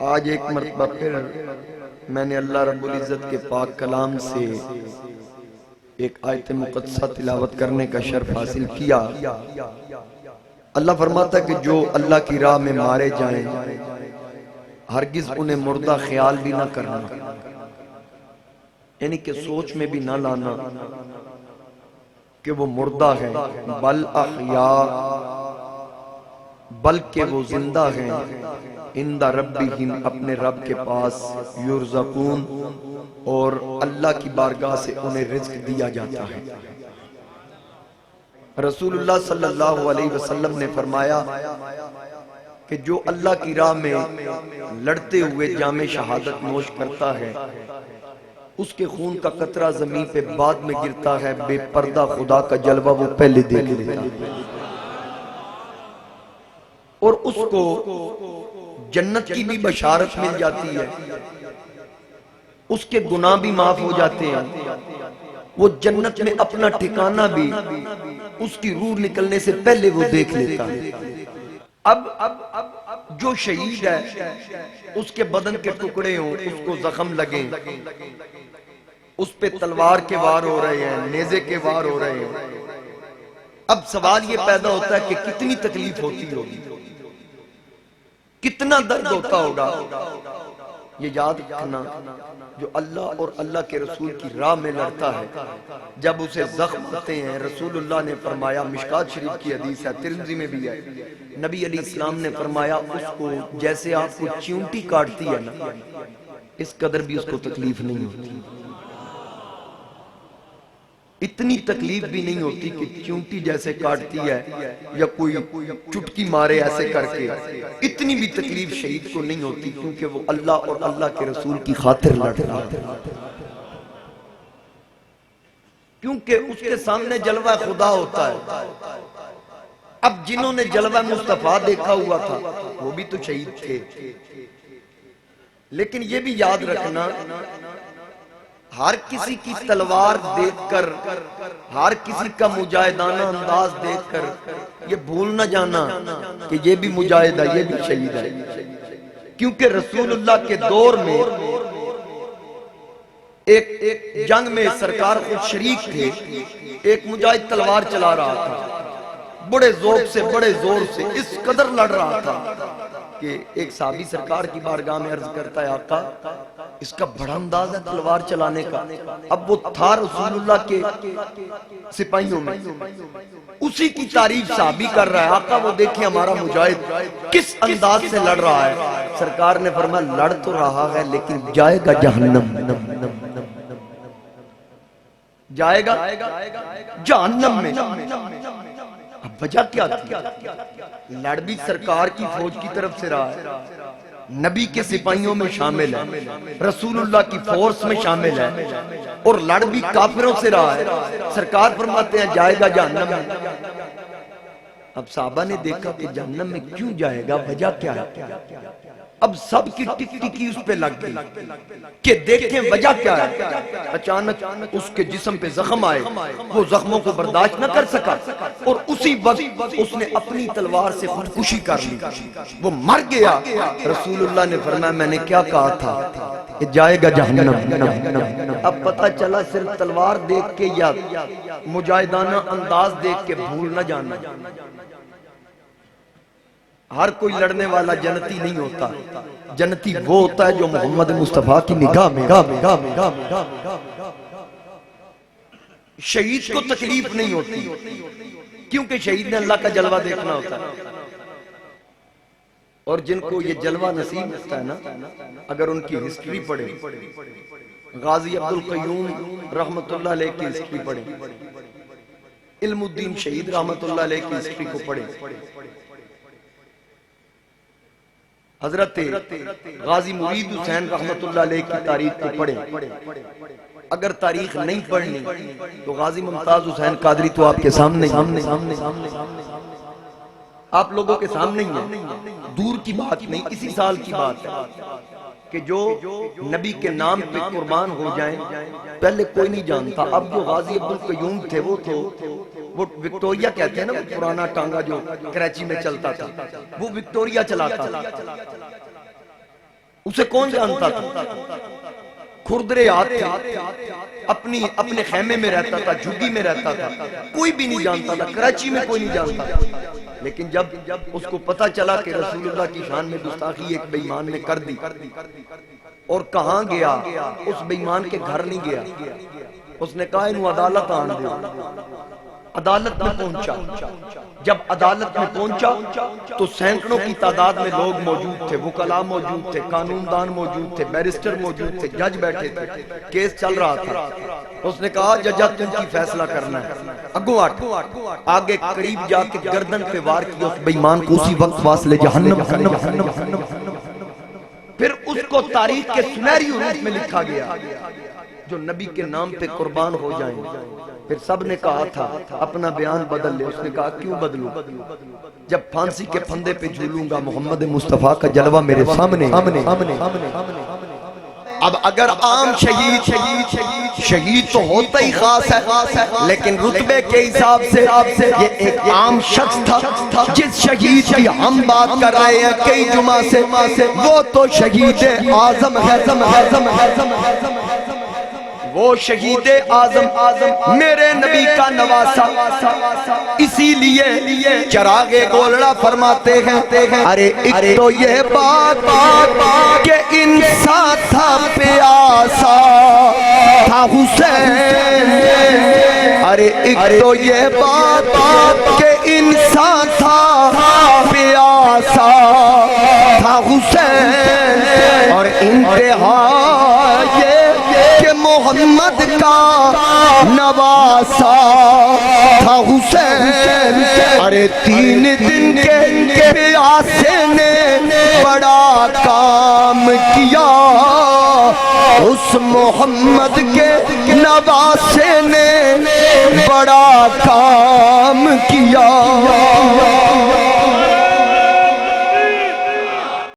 آج ایک مرتبہ پھر میں نے اللہ رب العزت کے پاک کلام سے ایک آیت مقدسہ تلاوت کرنے کا شرف حاصل کیا۔ اللہ فرماتا ہے کہ جو اللہ کی راہ میں مارے جائیں ہرگز انہیں مردہ خیال بھی نہ کرنا، یعنی کہ سوچ میں بھی نہ لانا کہ وہ مردہ ہے، بل احیاء، بلکہ وہ زندہ ہیں، عند ربہم، اپنے رب کے پاس، یرزقون، اور اللہ کی بارگاہ سے انہیں رزق دیا جاتا ہے۔ رسول اللہ صلی اللہ علیہ وسلم نے فرمایا کہ جو اللہ کی راہ میں لڑتے ہوئے جام شہادت نوش کرتا ہے اس کے خون کا قطرہ زمین پہ بعد میں گرتا ہے، بے پردہ خدا کا جلوہ وہ پہلے دیکھ لیتا ہے، اور اس کو جنت کی بھی بشارت مل جاتی ہے، اس کے گناہ بھی معاف ہو جاتے ہیں، وہ جنت میں اپنا ٹھکانہ بھی اس کی روح نکلنے سے پہلے وہ دیکھ لیتا ہے۔ اب جو شہید ہے اس کے بدن کے ٹکڑے ہوں، اس کو زخم لگیں، اس پہ تلوار کے وار ہو رہے ہیں، نیزے کے وار ہو رہے ہیں، اب سوال یہ پیدا ہوتا ہے کہ کتنی تکلیف ہوتی ہوگی، کتنا درد ہوتا ہوگا۔ یہ یاد رکھنا جو اللہ اور اللہ کے رسول کی راہ میں لڑتا ہے، جب اسے زخم آتے ہیں، رسول اللہ نے فرمایا، مشکات شریف کی حدیث ہے، ترمذی میں بھی ہے، نبی علیہ السلام نے فرمایا اس کو جیسے آپ کو چیونٹی کاٹتی ہے نا، اس قدر بھی اس کو تکلیف نہیں ہوتی، اتنی تکلیف بھی نہیں ہوتی کہ چیونٹی جیسے کاٹتی ہے یا کوئی چٹکی مارے ایسے کر کے، اتنی بھی تکلیف شہید کو نہیں ہوتی، کیونکہ وہ اللہ اور اللہ کے رسول کی خاطر لڑ رہا ہے، کیونکہ اس کے سامنے جلوہ خدا ہوتا ہے۔ اب جنہوں نے جلوہ مصطفیٰ دیکھا ہوا تھا وہ بھی تو شہید تھے، لیکن یہ بھی یاد رکھنا ہر کسی کی تلوار دیکھ کر، ہر کسی کا مجاہدانہ انداز دیکھ کر یہ بھول نہ جانا کہ یہ بھی مجاہد ہے، یہ بھی شہید ہے، کیونکہ رسول اللہ کے دور میں ایک جنگ میں سرکار خود شریک تھے، ایک مجاہد تلوار چلا رہا تھا، بڑے ذوق سے، بڑے زور سے، اس قدر لڑ رہا تھا کہ ایک صحابی سرکار کی بارگاہ میں عرض کرتا ہے، آقا اس کا بڑا انداز ہے تلوار چلانے کا۔ اب وہ تھا رسول اللہ کے سپاہیوں میں، اسی کی تعریف صحابی کر رہا ہے، آقا وہ دیکھیں ہمارا مجاہد کس انداز سے لڑ رہا ہے۔ سرکار نے فرمایا لڑ تو رہا ہے لیکن جائے گا جہنم، جائے گا جہنم میں۔ اب وجہ کیا تھی؟ لڑ بھی سرکار کی فوج کی طرف سے رہا ہے، نبی کے سپاہیوں میں شامل ہے، رسول اللہ کی فورس میں شامل ہے، اور لڑ بھی کافروں سے رہا ہے، سرکار فرماتے ہیں جائے گا جہنم میں۔ اب صحابہ نے دیکھا کہ جہنم میں کیوں جائے گا، وجہ کیا ہے؟ اب سب کی ٹک ٹکی اس پہ لگ گئی کہ دیکھیں وجہ کیا ہے۔ اچانک اس کے جسم پہ زخم آئے، وہ زخموں کو برداشت نہ کر سکا، اور اسی وقت اس نے اپنی تلوار سے خودکشی کر لی، وہ مر گیا۔ رسول اللہ نے فرمایا میں نے کیا کہا تھا کہ جائے گا جہنم۔ اب پتہ چلا صرف تلوار دیکھ کے یا مجاہدانہ انداز دیکھ کے بھول نہ جانا، ہر کوئی لڑنے والا جنتی نہیں ہوتا، جنتی وہ ہوتا ہے جو محمد مصطفیٰ کی نگاہ میں۔ شہید کو تکلیف نہیں ہوتی کیونکہ شہید نے اللہ کا جلوہ دیکھنا ہوتا ہے، اور جن کو یہ جلوہ نصیب ہوتا ہے نا، اگر ان کی ہسٹری پڑھیں، غازی عبدالقیوم رحمت اللہ علیہ کی ہسٹری پڑھیں، علم الدین شہید رحمت اللہ علیہ کی ہسٹری کو پڑھیں، حضرت غازی مرید حسین رحمت اللہ علیہ کی تاریخ کو پڑھیں، اگر تاریخ نہیں پڑھنی تو غازی ممتاز حسین قادری تو آپ کے سامنے آپ لوگوں کے سامنے ہی ہے، دور کی بات نہیں، اسی سال کی بات ہے کہ جو نبی کے نام پہ قربان ہو جائیں، پہلے کوئی نہیں جانتا۔ اب جو غازی عبدالقیوم تھے وہ وکٹوریا کہتے ہیں نا، وہ پرانا ٹانگا جو کراچی میں چلتا تھا، وہ وکٹوریا چلاتا تھا، اسے کون جانتا تھا؟ کھردرے ہاتھ تھے، اپنے خیمے میں رہتا تھا، جھگی میں رہتا تھا، کوئی بھی نہیں جانتا تھا، کراچی میں کوئی نہیں جانتا تھا۔ لیکن جب اس کو پتا چلا کہ رسول اللہ کی شان میں گستاخی ایک بے ایمان نے کر دی، اور کہاں گیا؟ اس بے ایمان کے گھر نہیں گیا، اس نے کہا انہوں عدالت آن دے۔ عدالت میں پہنچا، جب عدالت میں پہنچا تو سینکڑوں کی تعداد میں لوگ موجود تھے، وکلاء موجود تھے، قانون دان موجود تھے، بیرسٹر موجود تھے، جج بیٹھے تھے، کیس چل رہا تھا۔ اس نے کہا ججا تم کی فیصلہ کرنا ہے، اگو آٹھ، آگے قریب جا کے گردن پہ وار کیا، اس بے ایمان کو اسی وقت فاصلے جہنم کرے۔ پھر اس کو تاریخ کے سنہری حروف میں لکھا گیا جو نبی کے نام پہ قربان ہو جائیں۔ پھر سب نے کہا تھا اپنا بیان بدل لے، اس نے کہا کیوں بدلوں؟ جب پھانسی کے پھندے پہ جھولوں گا محمد مصطفیٰ کا جلوہ میرے سامنے۔ اب اگر عام شہید تو ہوتا ہی خاص ہے، لیکن رتبے کے حساب سے یہ ایک عام شخص تھا جس شہید کی ہم بات کر رہے ہیں کئی جمعہ سے، وہ تو شہید اعظم ہے، وہ شہید اعظم میرے نبی کا نواسا۔ اسی لیے چراغ گولڑا فرماتے ہیں ارے ایک تو یہ بات کہ انسان تھا پیاسا تھا حسین، ارے ایک تو یہ بات کہ انسان تھا پیاسا تھا حسین، اور انتہا یہ کہ محمد کا نواسا تھا حسین۔ ارے 3 دن کے پیاسے نے بڑا کام کیا، اس محمد کے نواسے نے بڑا کام کیا۔